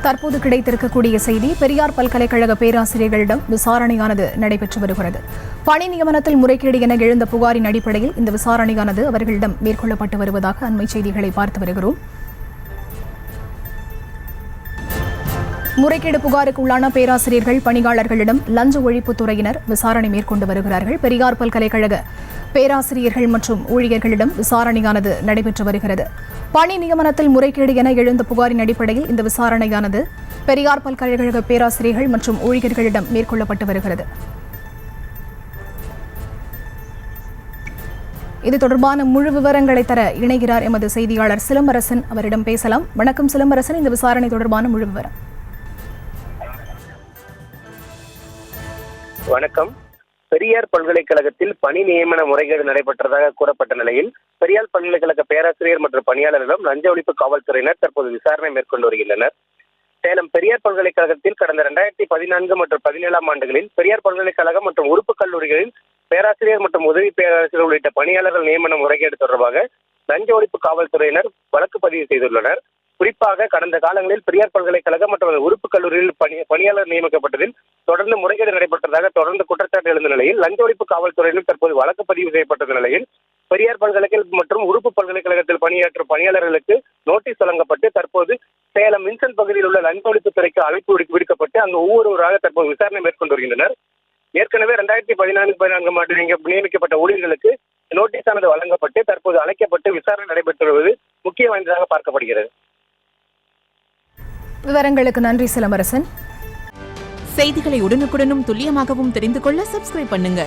தற்போது கிடைத்திருக்கக்கூடிய செய்தி, பெரியார் பல்கலைக்கழக பேராசிரியர்களிடம் விசாரணையானது நடைபெற்று வருகிறது. பணி நியமனத்தில் முறைகேடு என எழுந்த புகாரின் அடிப்படையில் இந்த விசாரணையானது அவர்களிடம் மேற்கொள்ளப்பட்டு வருவதாக அண்மை செய்திகளை பார்த்து வருகிறோம். முறைகேடு புகாருக்கு உள்ளான பேராசிரியர்கள், பணியாளர்களிடம் லஞ்ச ஒழிப்புத்துறையினர் விசாரணை மேற்கொண்டு வருகிறார்கள். பெரியார் பல்கலைக்கழக பேராசிரியர்கள் மற்றும் ஊழியர்களிடம் விசாரணையானது நடைபெற்று வருகிறது. பணி நியமனத்தில் முறைகேடு என எழுந்த புகாரின் அடிப்படையில் இந்த விசாரணையானது பெரியார் பல்கலைக்கழக பேராசிரியர்கள் மற்றும் ஊழியர்களிடம் மேற்கொள்ளப்பட்டு வருகிறது. இது தொடர்பான முழு விவரங்களை தர இணைகிறார் எமது செய்தியாளர் சிலம்பரசன். அவரிடம் பேசலாம். வணக்கம் சிலம்பரசன், இந்த விசாரணை தொடர்பான முழு விவரம். வணக்கம். பெரியார் பல்கலைக்கழகத்தில் பணி நியமன முறைகேடு நடைபெற்றதாக கூறப்பட்ட நிலையில் பெரியார் பல்கலைக்கழக பேராசிரியர் மற்றும் பணியாளர்களிடம் லஞ்ச ஒழிப்பு காவல்துறையினர் தற்போது விசாரணை மேற்கொண்டு வருகின்றனர். சேலம் பெரியார் பல்கலைக்கழகத்தில் கடந்த 2014 மற்றும் 2017 ஆண்டுகளில் பெரியார் பல்கலைக்கழகம் மற்றும் உறுப்பு கல்லூரிகளில் பேராசிரியர் மற்றும் உதவி பேராசிரியர் உள்ளிட்ட பணியாளர்கள் நியமன முறைகேடு தொடர்பாக லஞ்ச ஒழிப்பு காவல்துறையினர் வழக்கு பதிவு செய்துள்ளனர். குறிப்பாக கடந்த காலங்களில் பெரியார் பல்கலைக்கழகம் மற்றும் உறுப்பு கல்லூரியில் பணியாளர் நியமிக்கப்பட்டதில் தொடர்ந்து முறைகேடு நடைபெற்றதாக தொடர்ந்து குற்றச்சாட்டு எழுந்த நிலையில் லஞ்ச ஒழிப்பு காவல்துறையினர் தற்போது வழக்கு பதிவு செய்யப்பட்ட நிலையில் பெரியார் பல்கலைக்கழகம் மற்றும் உறுப்பு பல்கலைக்கழகத்தில் பணியாற்றும் பணியாளர்களுக்கு நோட்டீஸ் வழங்கப்பட்டு தற்போது சேலம் வின்சென்ட் பகுதியில் உள்ள லஞ்ச ஒழிப்புத்துறைக்கு அழைப்பு விடுக்கப்பட்டு அங்கு ஒவ்வொருவராக தற்போது விசாரணை மேற்கொண்டு வருகின்றனர். ஏற்கனவே 2014 ஆண்டு நியமிக்கப்பட்ட ஊழியர்களுக்கு நோட்டீஸ் ஆனது வழங்கப்பட்டு தற்போது அழைக்கப்பட்டு விசாரணை நடைபெற்று வருவது முக்கிய வாய்ந்ததாக பார்க்கப்படுகிறது. விவரங்களுக்கு நன்றி சிலம்பரசன். செய்திகளை உடனுக்குடனும் துல்லியமாகவும் தெரிந்து கொள்ள சப்ஸ்கிரைப் பண்ணுங்க.